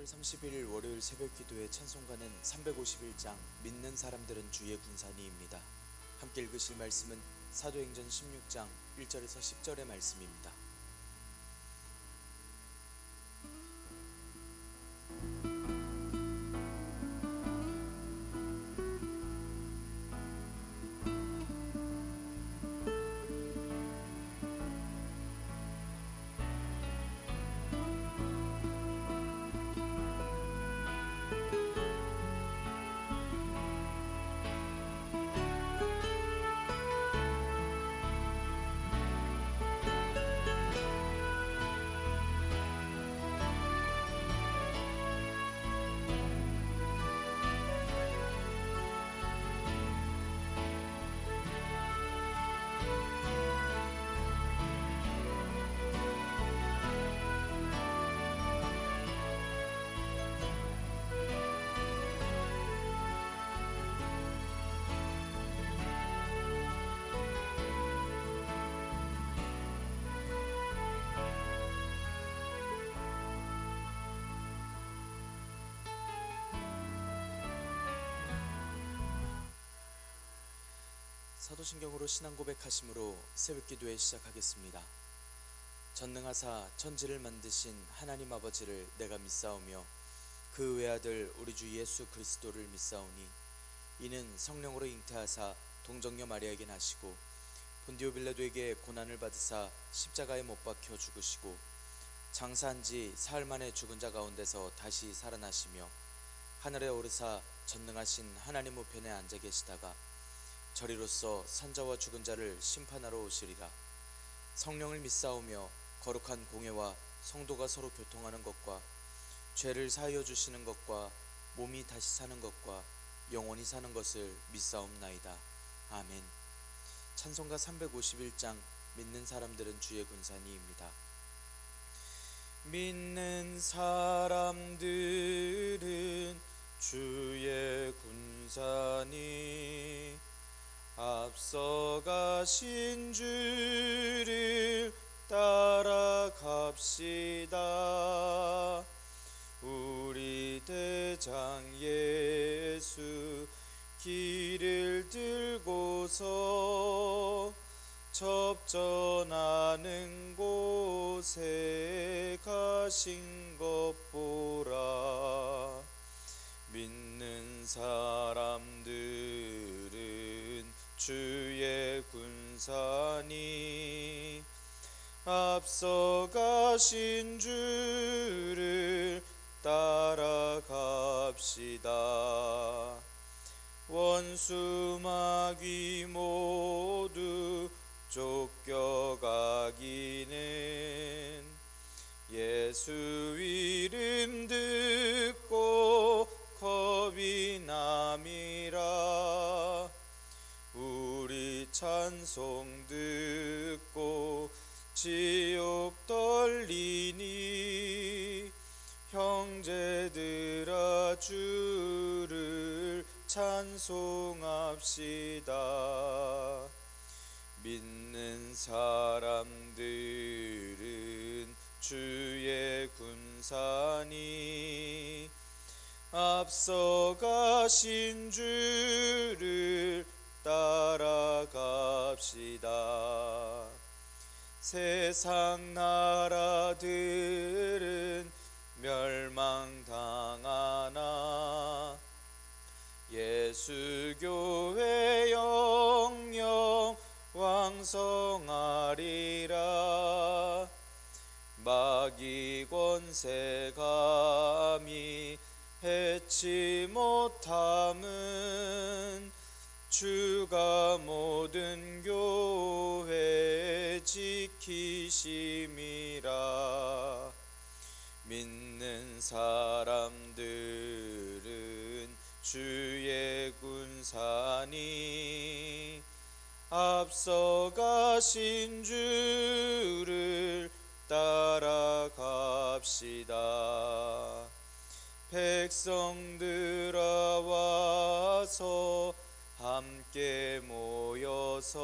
10월 31일 월요일 새벽기도의 찬송가는 351장 믿는 사람들은 주의 군사니입니다. 함께 읽으실 말씀은 사도행전 16장 1절에서 10절의 말씀입니다. 사도신경으로 신앙 고백하심으로 새벽기도회 시작하겠습니다. 전능하사 천지를 만드신 하나님 아버지를 내가 믿사오며 그 외아들 우리 주 예수 그리스도를 믿사오니 이는 성령으로 잉태하사 동정녀 마리아에게 나시고 본디오 빌라도에게 고난을 받으사 십자가에 못 박혀 죽으시고 장사한 지 사흘 만에 죽은 자 가운데서 다시 살아나시며 하늘에 오르사 전능하신 하나님 우편에 앉아 계시다가 저리로서 산자와 죽은 자를 심판하러 오시리라. 성령을 믿사오며 거룩한 공회와 성도가 서로 교통하는 것과 죄를 사하여 주시는 것과 몸이 다시 사는 것과 영원히 사는 것을 믿사옵나이다. 아멘. 찬송가 351장 믿는 사람들은 주의 군사니입니다. 믿는 사람들은 주의 군사니 앞서가신 주를 따라갑시다. 우리 대장 예수 길을 들고서 접전하는 곳에 가신 것 보라. 믿는 사람들은 주의 군사니 앞서가신 주를 따라갑시다. 원수 마귀 모두 쫓겨가기는 예수 이름 듣고 겁이 남이라. 우리 찬송 듣고 지옥 떨리니 형제들아 주를 찬송합시다. 믿는 사람들은 주의 군사니 앞서가신 주를 따라갑시다. 세상 나라들은 멸망당하나 예수 교회 영영 왕성하리라. 마귀 권세 감히 해치 못함은 주가 모든 교회 지키심이라. 믿는 사람들은 주의 군사니 앞서가신 주를 따라갑시다. 백성들아 와서 함께 모여서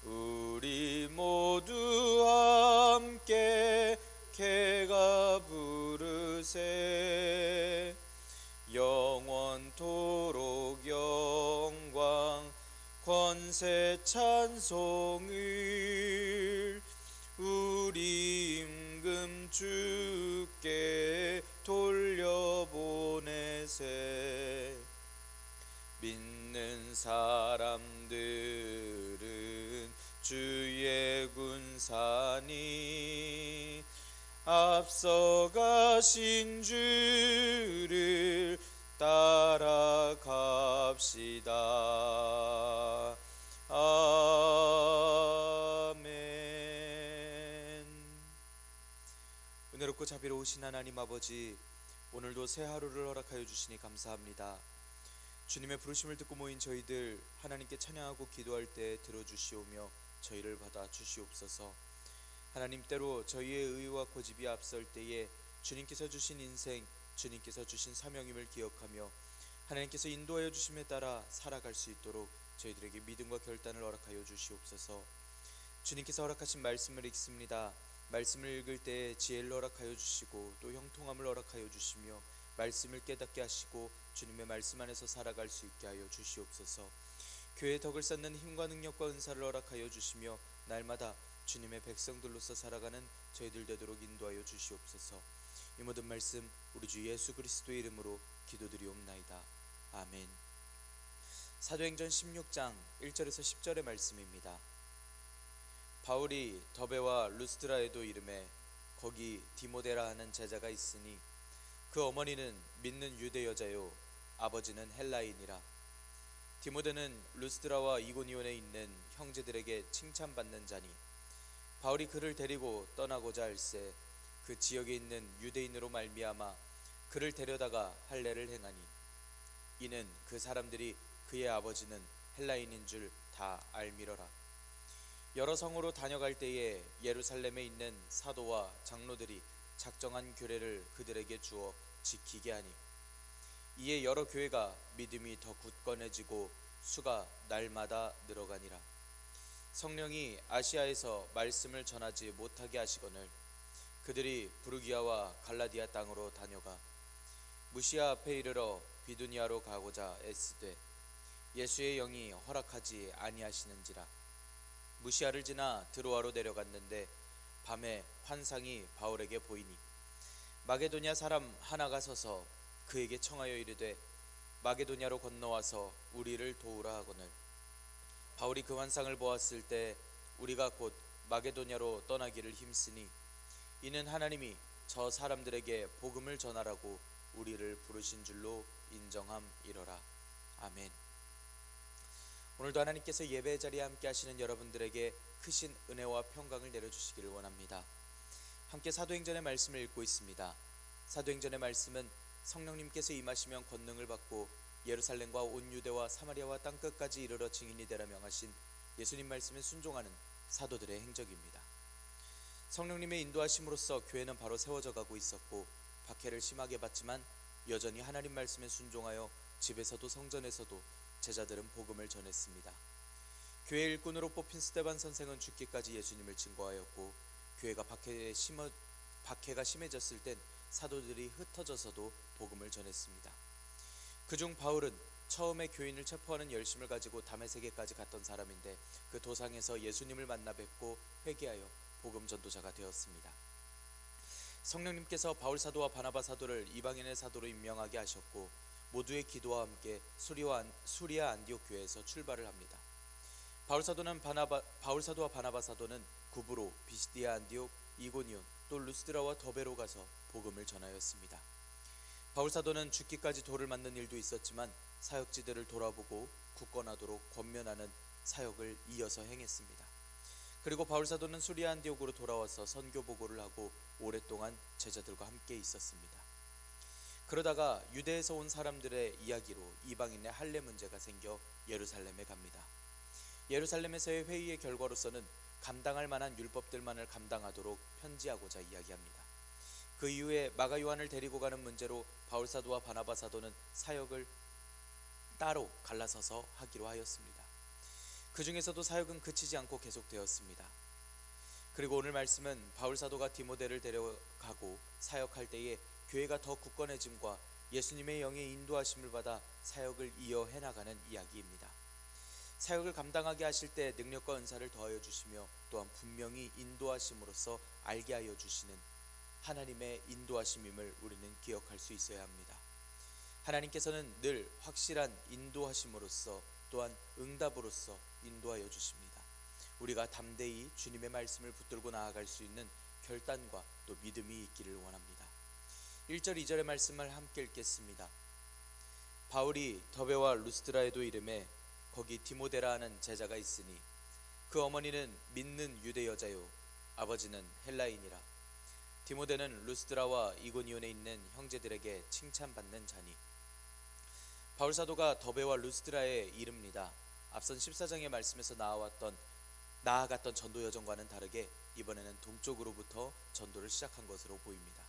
우리 모두 함께 개가 부르 새 찬송을 우리 임금 주께 돌려보내세. 믿는 사람들은 주의 군사니 앞서가신 주를 따라갑시다. 아멘. 은혜롭고 자비로우신 하나님 아버지, 오늘도 새 하루를 허락하여 주시니 감사합니다. 주님의 부르심을 듣고 모인 저희들 하나님께 찬양하고 기도할 때 들어주시오며 저희를 받아 주시옵소서. 하나님, 때로 저희의 의와 고집이 앞설 때에 주님께서 주신 인생, 주님께서 주신 사명임을 기억하며 하나님께서 인도하여 주심에 따라 살아갈 수 있도록 저희들에게 믿음과 결단을 허락하여 주시옵소서. 주님께서 허락하신 말씀을 읽습니다. 말씀을 읽을 때 지혜를 허락하여 주시고 또 형통함을 허락하여 주시며 말씀을 깨닫게 하시고 주님의 말씀 안에서 살아갈 수 있게 하여 주시옵소서. 교회의 덕을 쌓는 힘과 능력과 은사를 허락하여 주시며 날마다 주님의 백성들로서 살아가는 저희들 되도록 인도하여 주시옵소서. 이 모든 말씀 우리 주 예수 그리스도의 이름으로 기도드리옵나이다. 아멘. 사도행전 16장 1절에서 10절의 말씀입니다. 바울이 더베와 루스드라에도 이르매 거기 디모데라 하는 제자가 있으니 그 어머니는 믿는 유대 여자요 아버지는 헬라인이라. 디모데는 루스드라와 이고니온에 있는 형제들에게 칭찬받는 자니 바울이 그를 데리고 떠나고자 할새 그 지역에 있는 유대인으로 말미암아 그를 데려다가 할례를 행하니 이는 그 사람들이 그의 아버지는 헬라인인 줄 다 알미러라. 여러 성으로 다녀갈 때에 예루살렘에 있는 사도와 장로들이 작정한 규례를 그들에게 주어 지키게 하니 이에 여러 교회가 믿음이 더 굳건해지고 수가 날마다 늘어가니라. 성령이 아시아에서 말씀을 전하지 못하게 하시거늘 그들이 부르기아와 갈라디아 땅으로 다녀가 무시아 앞에 이르러 비두니아로 가고자 애쓰되 예수의 영이 허락하지 아니하시는지라. 무시아를 지나 드로아로 내려갔는데 밤에 환상이 바울에게 보이니 마게도냐 사람 하나가 서서 그에게 청하여 이르되 마게도냐로 건너와서 우리를 도우라 하거늘 바울이 그 환상을 보았을 때 우리가 곧 마게도냐로 떠나기를 힘쓰니 이는 하나님이 저 사람들에게 복음을 전하라고 우리를 부르신 줄로 인정함이러라. 아멘. 오늘도 하나님께서 예배의 자리에 함께 하시는 여러분들에게 크신 은혜와 평강을 내려주시기를 원합니다. 함께 사도행전의 말씀을 읽고 있습니다. 사도행전의 말씀은 성령님께서 임하시면 권능을 받고 예루살렘과 온 유대와 사마리아와 땅끝까지 이르러 증인이 되라 명하신 예수님 말씀에 순종하는 사도들의 행적입니다. 성령님의 인도하심으로써 교회는 바로 세워져 가고 있었고 박해를 심하게 받지만 여전히 하나님 말씀에 순종하여 집에서도 성전에서도 제자들은 복음을 전했습니다. 교회 일꾼으로 뽑힌 스데반 선생은 죽기까지 예수님을 증거하였고 교회가 박해가 심해졌을 땐 사도들이 흩어져서도 복음을 전했습니다. 그중 바울은 처음에 교인을 체포하는 열심을 가지고 다메섹에까지 갔던 사람인데 그 도상에서 예수님을 만나 뵙고 회개하여 복음 전도자가 되었습니다. 성령님께서 바울 사도와 바나바 사도를 이방인의 사도로 임명하게 하셨고 모두의 기도와 함께 수리아 안디옥 교회에서 출발을 합니다. 바울 사도와 바나바 사도는 구브로, 비시디아 안디옥, 이고니온, 또 루스드라와 더베로 가서 복음을 전하였습니다. 바울 사도는 죽기까지 돌을 맞는 일도 있었지만 사역지들을 돌아보고 굳건하도록 권면하는 사역을 이어서 행했습니다. 그리고 바울 사도는 수리아 안디옥으로 돌아와서 선교 보고를 하고 오랫동안 제자들과 함께 있었습니다. 그러다가 유대에서 온 사람들의 이야기로 이방인의 할례 문제가 생겨 예루살렘에 갑니다. 예루살렘에서의 회의의 결과로서는 감당할 만한 율법들만을 감당하도록 편지하고자 이야기합니다. 그 이후에 마가 요한을 데리고 가는 문제로 바울 사도와 바나바 사도는 사역을 따로 갈라서서 하기로 하였습니다. 그 중에서도 사역은 그치지 않고 계속되었습니다. 그리고 오늘 말씀은 바울 사도가 디모데를 데려가고 사역할 때에 교회가 더 굳건해짐과 예수님의 영의 인도하심을 받아 사역을 이어 해나가는 이야기입니다. 사역을 감당하게 하실 때 능력과 은사를 더하여 주시며 또한 분명히 인도하심으로써 알게 하여 주시는 하나님의 인도하심임을 우리는 기억할 수 있어야 합니다. 하나님께서는 늘 확실한 인도하심으로써 또한 응답으로써 인도하여 주십니다. 우리가 담대히 주님의 말씀을 붙들고 나아갈 수 있는 결단과 또 믿음이 있기를 원합니다. 1절 2절의 말씀을 함께 읽겠습니다. 바울이 더베와 루스드라에도 이름에 거기 디모데라 하는 제자가 있으니 그 어머니는 믿는 유대 여자요 아버지는 헬라인이라. 디모데는 루스드라와 이고니온에 있는 형제들에게 칭찬받는 자니. 바울 사도가 더베와 루스드라에 이릅니다. 앞선 14장의 말씀에서 나아갔던 전도 여정과는 다르게 이번에는 동쪽으로부터 전도를 시작한 것으로 보입니다.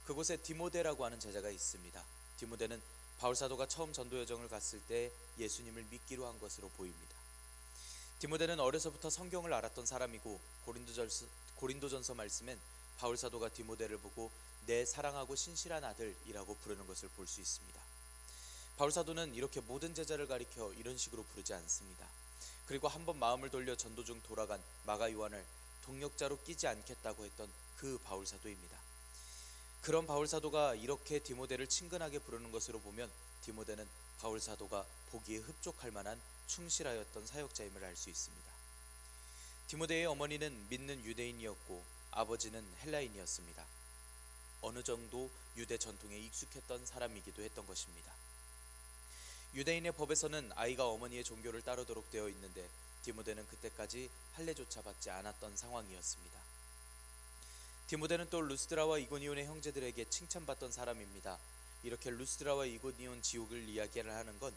그곳에 디모데라고 하는 제자가 있습니다. 디모데는 바울 사도가 처음 전도 여정을 갔을 때 예수님을 믿기로 한 것으로 보입니다. 디모데는 어려서부터 성경을 알았던 사람이고 고린도전서 말씀엔 바울 사도가 디모데를 보고 내 사랑하고 신실한 아들이라고 부르는 것을 볼 수 있습니다. 바울 사도는 이렇게 모든 제자를 가리켜 이런 식으로 부르지 않습니다. 그리고 한번 마음을 돌려 전도 중 돌아간 마가 요한을 동역자로 끼지 않겠다고 했던 그 바울 사도입니다. 그런 바울 사도가 이렇게 디모데를 친근하게 부르는 것으로 보면 디모데는 바울 사도가 보기에 흡족할 만한 충실하였던 사역자임을 알 수 있습니다. 디모데의 어머니는 믿는 유대인이었고 아버지는 헬라인이었습니다. 어느 정도 유대 전통에 익숙했던 사람이기도 했던 것입니다. 유대인의 법에서는 아이가 어머니의 종교를 따르도록 되어 있는데 디모데는 그때까지 할례조차 받지 않았던 상황이었습니다. 디모데는 또 루스드라와 이고니온의 형제들에게 칭찬받던 사람입니다. 이렇게 루스드라와 이고니온 지역을 이야기를 하는 건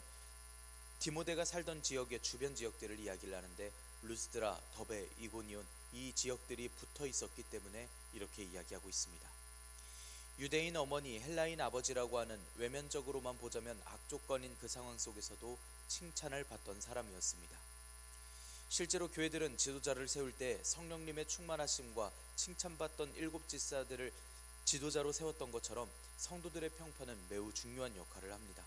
디모데가 살던 지역의 주변 지역들을 이야기를 하는데 루스드라, 더베, 이고니온 이 지역들이 붙어 있었기 때문에 이렇게 이야기하고 있습니다. 유대인 어머니, 헬라인 아버지라고 하는 외면적으로만 보자면 악조건인 그 상황 속에서도 칭찬을 받던 사람이었습니다. 실제로 교회들은 지도자를 세울 때 성령님의 충만하심과 칭찬받던 일곱 집사들을 지도자로 세웠던 것처럼 성도들의 평판은 매우 중요한 역할을 합니다.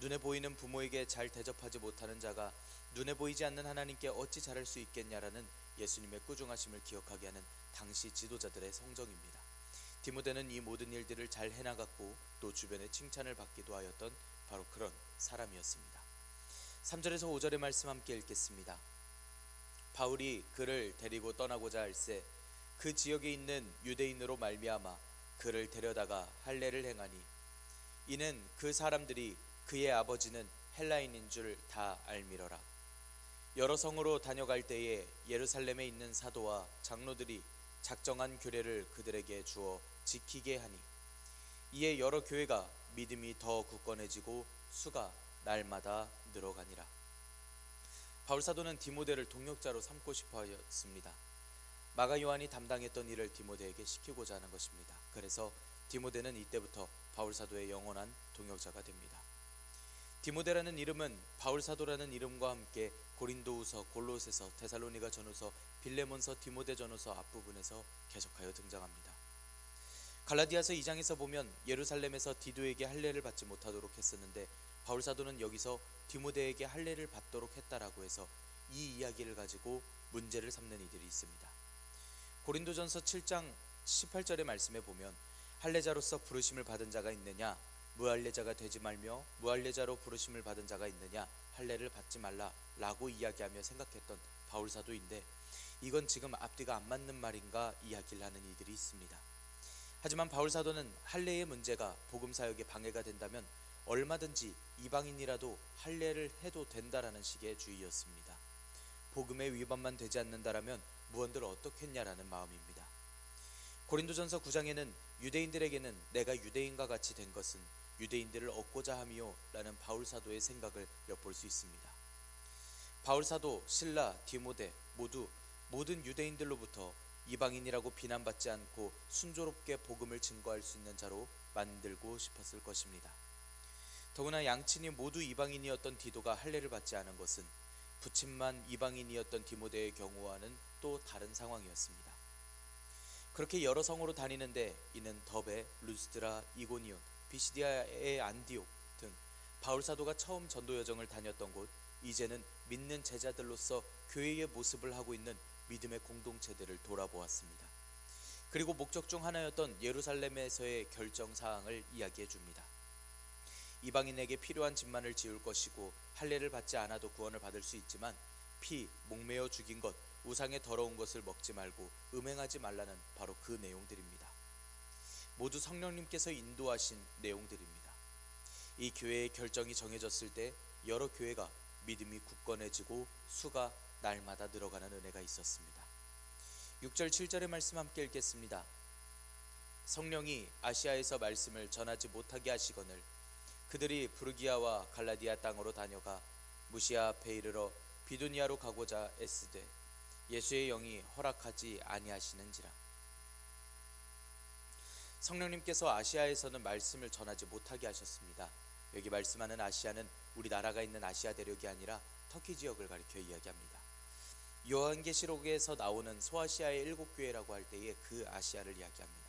눈에 보이는 부모에게 잘 대접하지 못하는 자가 눈에 보이지 않는 하나님께 어찌 잘할 수 있겠냐라는 예수님의 꾸중하심을 기억하게 하는 당시 지도자들의 성정입니다. 디모데는 이 모든 일들을 잘 해나갔고 또 주변의 칭찬을 받기도 하였던 바로 그런 사람이었습니다. 3절에서 5절의 말씀 함께 읽겠습니다. 바울이 그를 데리고 떠나고자 할새 그 지역에 있는 유대인으로 말미암아 그를 데려다가 할례를 행하니 이는 그 사람들이 그의 아버지는 헬라인인 줄 다 알미러라. 여러 성으로 다녀갈 때에 예루살렘에 있는 사도와 장로들이 작정한 규례를 그들에게 주어 지키게 하니 이에 여러 교회가 믿음이 더 굳건해지고 수가 날마다 늘어가니라. 바울 사도는 디모데를 동역자로 삼고 싶어 하였습니다. 마가 요한이 담당했던 일을 디모데에게 시키고자 하는 것입니다. 그래서 디모데는 이때부터 바울 사도의 영원한 동역자가 됩니다. 디모데라는 이름은 바울 사도라는 이름과 함께 고린도후서, 골로새서, 데살로니가 전후서, 빌레몬서, 디모데 전후서 앞부분에서 계속하여 등장합니다. 갈라디아서 2장에서 보면 예루살렘에서 디도에게 할례를 받지 못하도록 했었는데 바울 사도는 여기서 디모데에게 할례를 받도록 했다라고 해서 이 이야기를 가지고 문제를 삼는 이들이 있습니다. 고린도전서 7장 18절의 말씀에 보면 할례자로서 부르심을 받은 자가 있느냐 무할례자가 되지 말며 무할례자로 부르심을 받은 자가 있느냐 할례를 받지 말라 라고 이야기하며 생각했던 바울 사도인데 이건 지금 앞뒤가 안 맞는 말인가 이야기를 하는 이들이 있습니다. 하지만 바울 사도는 할례의 문제가 복음 사역에 방해가 된다면 얼마든지 이방인이라도 할례를 해도 된다라는 식의 주의였습니다. 복음의 위반만 되지 않는다라면 무언들 어떻겠냐라는 마음입니다. 고린도전서 9장에는 유대인들에게는 내가 유대인과 같이 된 것은 유대인들을 얻고자 함이요 라는 바울 사도의 생각을 엿볼 수 있습니다. 바울 사도, 실라, 디모데 모두 모든 유대인들로부터 이방인이라고 비난받지 않고 순조롭게 복음을 증거할 수 있는 자로 만들고 싶었을 것입니다. 더구나 양친이 모두 이방인이었던 디도가 할례를 받지 않은 것은 부친만 이방인이었던 디모데의 경우와는 또 다른 상황이었습니다. 그렇게 여러 성으로 다니는데 이는 더베, 루스드라, 이고니온, 비시디아의 안디옥 등 바울 사도가 처음 전도 여정을 다녔던 곳 이제는 믿는 제자들로서 교회의 모습을 하고 있는 믿음의 공동체들을 돌아보았습니다. 그리고 목적 중 하나였던 예루살렘에서의 결정사항을 이야기해 줍니다. 이방인에게 필요한 집만을 지을 것이고 할례를 받지 않아도 구원을 받을 수 있지만 목매어 죽인 것, 우상의 더러운 것을 먹지 말고 음행하지 말라는 바로 그 내용들입니다. 모두 성령님께서 인도하신 내용들입니다. 이 교회의 결정이 정해졌을 때 여러 교회가 믿음이 굳건해지고 수가 날마다 늘어가는 은혜가 있었습니다. 6절 7절의 말씀 함께 읽겠습니다. 성령이 아시아에서 말씀을 전하지 못하게 하시거늘 그들이 부르기아와 갈라디아 땅으로 다녀가 무시아 앞에 이르러 비두니아로 가고자 애쓰되 예수의 영이 허락하지 아니하시는지라. 성령님께서 아시아에서는 말씀을 전하지 못하게 하셨습니다. 여기 말씀하는 아시아는 우리나라가 있는 아시아 대륙이 아니라 터키 지역을 가리켜 이야기합니다. 요한계시록에서 나오는 소아시아의 7교회라고 할 때에 그 아시아를 이야기합니다.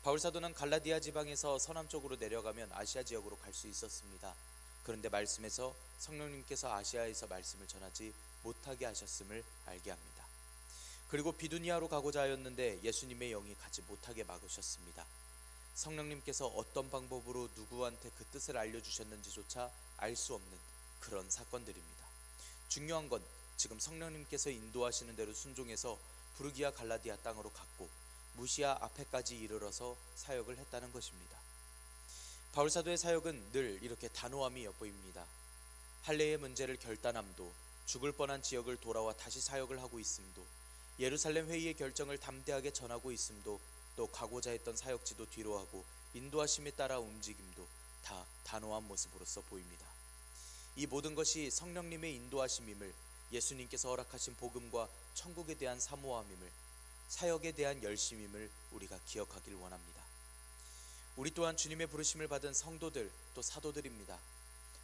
바울사도는 갈라디아 지방에서 서남쪽으로 내려가면 아시아 지역으로 갈 수 있었습니다. 그런데 말씀에서 성령님께서 아시아에서 말씀을 전하지 못하게 하셨음을 알게 합니다. 그리고 비두니아로 가고자 하였는데 예수님의 영이 가지 못하게 막으셨습니다. 성령님께서 어떤 방법으로 누구한테 그 뜻을 알려주셨는지조차 알 수 없는 그런 사건들입니다. 중요한 건 지금 성령님께서 인도하시는 대로 순종해서 부르기아 갈라디아 땅으로 갔고 무시아 앞에까지 이르러서 사역을 했다는 것입니다. 바울사도의 사역은 늘 이렇게 단호함이 엿보입니다. 할례의 문제를 결단함도, 죽을 뻔한 지역을 돌아와 다시 사역을 하고 있음도, 예루살렘 회의의 결정을 담대하게 전하고 있음도, 또 가고자 했던 사역지도 뒤로하고 인도하심에 따라 움직임도 다 단호한 모습으로서 보입니다. 이 모든 것이 성령님의 인도하심임을, 예수님께서 허락하신 복음과 천국에 대한 사모함임을, 사역에 대한 열심임을 우리가 기억하길 원합니다. 우리 또한 주님의 부르심을 받은 성도들, 또 사도들입니다.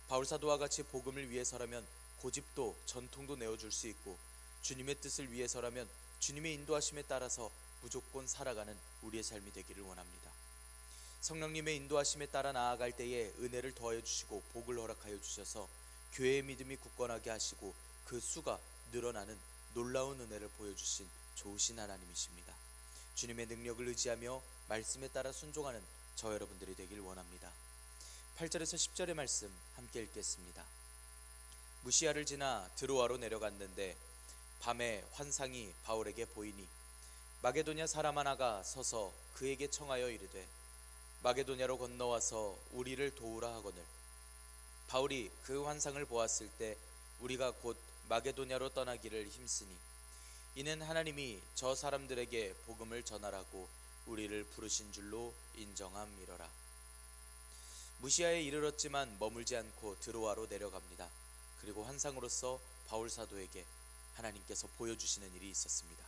바울사도와 같이 복음을 위해서라면 고집도 전통도 내어줄 수 있고, 주님의 뜻을 위해서라면 주님의 인도하심에 따라서 무조건 살아가는 우리의 삶이 되기를 원합니다. 성령님의 인도하심에 따라 나아갈 때에 은혜를 더하여 주시고 복을 허락하여 주셔서 교회의 믿음이 굳건하게 하시고 그 수가 늘어나는 놀라운 은혜를 보여주신 좋으신 하나님이십니다. 주님의 능력을 의지하며 말씀에 따라 순종하는 저 여러분들이 되길 원합니다. 8절에서 10절의 말씀 함께 읽겠습니다. 무시아를 지나 드로아로 내려갔는데 밤에 환상이 바울에게 보이니 마게도냐 사람 하나가 서서 그에게 청하여 이르되 마게도냐로 건너와서 우리를 도우라 하거늘 바울이 그 환상을 보았을 때 우리가 곧 마게도냐로 떠나기를 힘쓰니 이는 하나님이 저 사람들에게 복음을 전하라고 우리를 부르신 줄로 인정함이러라. 무시아에 이르렀지만 머물지 않고 드로아로 내려갑니다. 그리고 환상으로서 바울 사도에게 하나님께서 보여주시는 일이 있었습니다.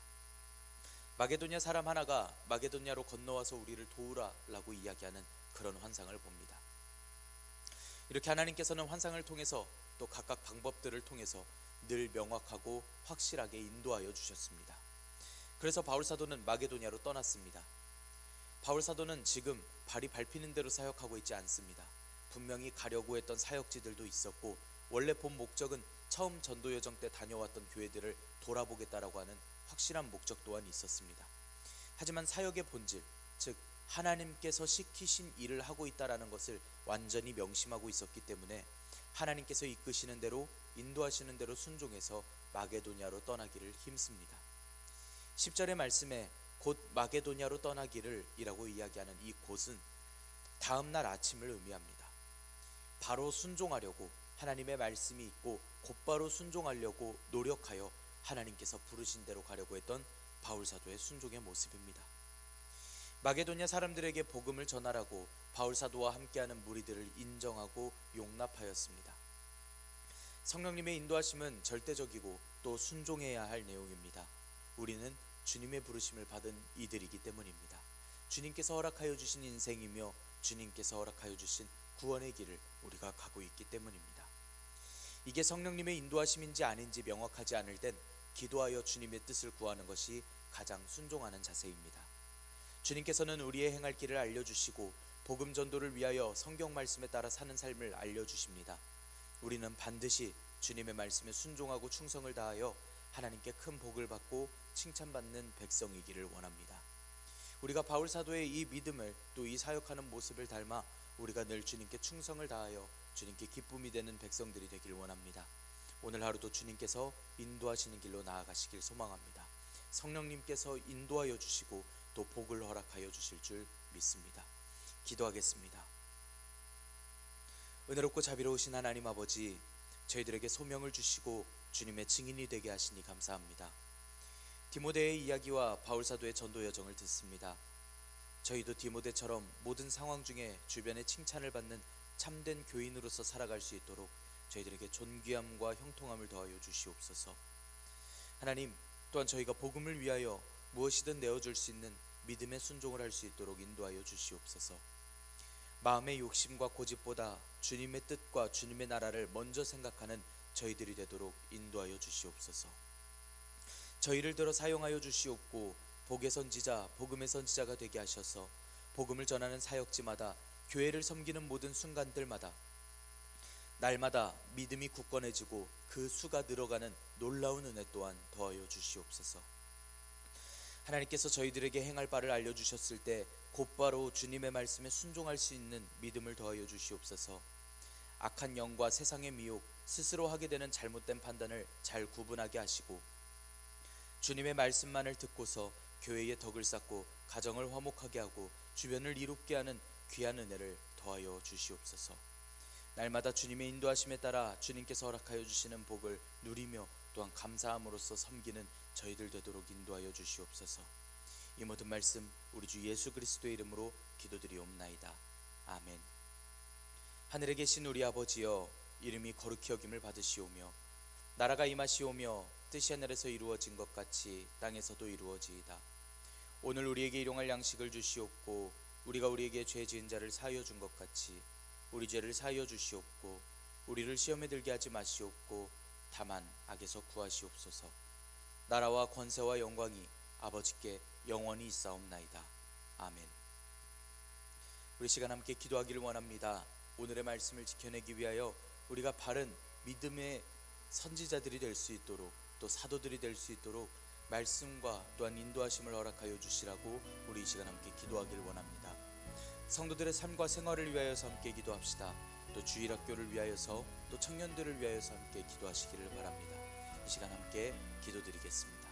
마게도냐 사람 하나가 마게도냐로 건너와서 우리를 도우라 라고 이야기하는 그런 환상을 봅니다. 이렇게 하나님께서는 환상을 통해서 또 각각 방법들을 통해서 늘 명확하고 확실하게 인도하여 주셨습니다. 그래서 바울사도는 마게도냐로 떠났습니다. 바울사도는 지금 발이 밟히는 대로 사역하고 있지 않습니다. 분명히 가려고 했던 사역지들도 있었고 원래 본 목적은 처음 전도 여정 때 다녀왔던 교회들을 돌아보겠다라고 하는 확실한 목적 또한 있었습니다. 하지만 사역의 본질, 즉 하나님께서 시키신 일을 하고 있다라는 것을 완전히 명심하고 있었기 때문에 하나님께서 이끄시는 대로 인도하시는 대로 순종해서 마게도냐로 떠나기를 힘씁니다. 10절의 말씀에 곧 마게도냐로 떠나기를 이라고 이야기하는 이 곳은 다음날 아침을 의미합니다. 바로 순종하려고 하나님의 말씀이 있고 곧바로 순종하려고 노력하여 하나님께서 부르신 대로 가려고 했던 바울사도의 순종의 모습입니다. 마게도냐 사람들에게 복음을 전하라고 바울사도와 함께하는 무리들을 인정하고 용납하였습니다. 성령님의 인도하심은 절대적이고 또 순종해야 할 내용입니다. 우리는 주님의 부르심을 받은 이들이기 때문입니다. 주님께서 허락하여 주신 인생이며 주님께서 허락하여 주신 구원의 길을 우리가 가고 있기 때문입니다. 이게 성령님의 인도하심인지 아닌지 명확하지 않을 땐 기도하여 주님의 뜻을 구하는 것이 가장 순종하는 자세입니다. 주님께서는 우리의 행할 길을 알려주시고 복음 전도를 위하여 성경 말씀에 따라 사는 삶을 알려주십니다. 우리는 반드시 주님의 말씀에 순종하고 충성을 다하여 하나님께 큰 복을 받고 칭찬받는 백성이기를 원합니다. 우리가 바울 사도의 이 믿음을 또 이 사역하는 모습을 닮아 우리가 늘 주님께 충성을 다하여 주님께 기쁨이 되는 백성들이 되길 원합니다. 오늘 하루도 주님께서 인도하시는 길로 나아가시길 소망합니다. 성령님께서 인도하여 주시고 또 복을 허락하여 주실 줄 믿습니다. 기도하겠습니다. 은혜롭고 자비로우신 하나님 아버지, 저희들에게 소명을 주시고 주님의 증인이 되게 하시니 감사합니다. 디모데의 이야기와 바울 사도의 전도 여정을 듣습니다. 저희도 디모데처럼 모든 상황 중에 주변의 칭찬을 받는 참된 교인으로서 살아갈 수 있도록 저희들에게 존귀함과 형통함을 더하여 주시옵소서. 하나님, 또한 저희가 복음을 위하여 무엇이든 내어줄 수 있는 믿음의 순종을 할 수 있도록 인도하여 주시옵소서. 마음의 욕심과 고집보다 주님의 뜻과 주님의 나라를 먼저 생각하는 저희들이 되도록 인도하여 주시옵소서. 저희를 들어 사용하여 주시옵고 복의 선지자, 복음의 선지자가 되게 하셔서 복음을 전하는 사역지마다 교회를 섬기는 모든 순간들마다 날마다 믿음이 굳건해지고 그 수가 늘어가는 놀라운 은혜 또한 더하여 주시옵소서. 하나님께서 저희들에게 행할 바를 알려주셨을 때 곧바로 주님의 말씀에 순종할 수 있는 믿음을 더하여 주시옵소서. 악한 영과 세상의 미혹, 스스로 하게 되는 잘못된 판단을 잘 구분하게 하시고 주님의 말씀만을 듣고서 교회의 덕을 쌓고 가정을 화목하게 하고 주변을 이롭게 하는 귀한 은혜를 더하여 주시옵소서. 날마다 주님의 인도하심에 따라 주님께서 허락하여 주시는 복을 누리며 또한 감사함으로써 섬기는 저희들 되도록 인도하여 주시옵소서. 이 모든 말씀 우리 주 예수 그리스도의 이름으로 기도드리옵나이다. 아멘. 하늘에 계신 우리 아버지여, 이름이 거룩히 여김을 받으시오며 나라가 임하시오며 뜻이 하늘에서 이루어진 것 같이 땅에서도 이루어지이다. 오늘 우리에게 일용할 양식을 주시옵고 우리가 우리에게 죄 지은 자를 사하여 준 것 같이 우리 죄를 사하여 주시옵고 우리를 시험에 들게 하지 마시옵고 다만 악에서 구하시옵소서. 나라와 권세와 영광이 아버지께 영원히 있사옵나이다. 아멘. 우리 시간 함께 기도하기를 원합니다. 오늘의 말씀을 지켜내기 위하여 우리가 바른 믿음의 선지자들이 될 수 있도록 또 사도들이 될 수 있도록 말씀과 또한 인도하심을 허락하여 주시라고 우리 이 시간 함께 기도하기를 원합니다. 성도들의 삶과 생활을 위하여서 함께 기도합시다. 또 주일학교를 위하여서 또 청년들을 위하여서 함께 기도하시기를 바랍니다. 이 시간 함께 기도드리겠습니다.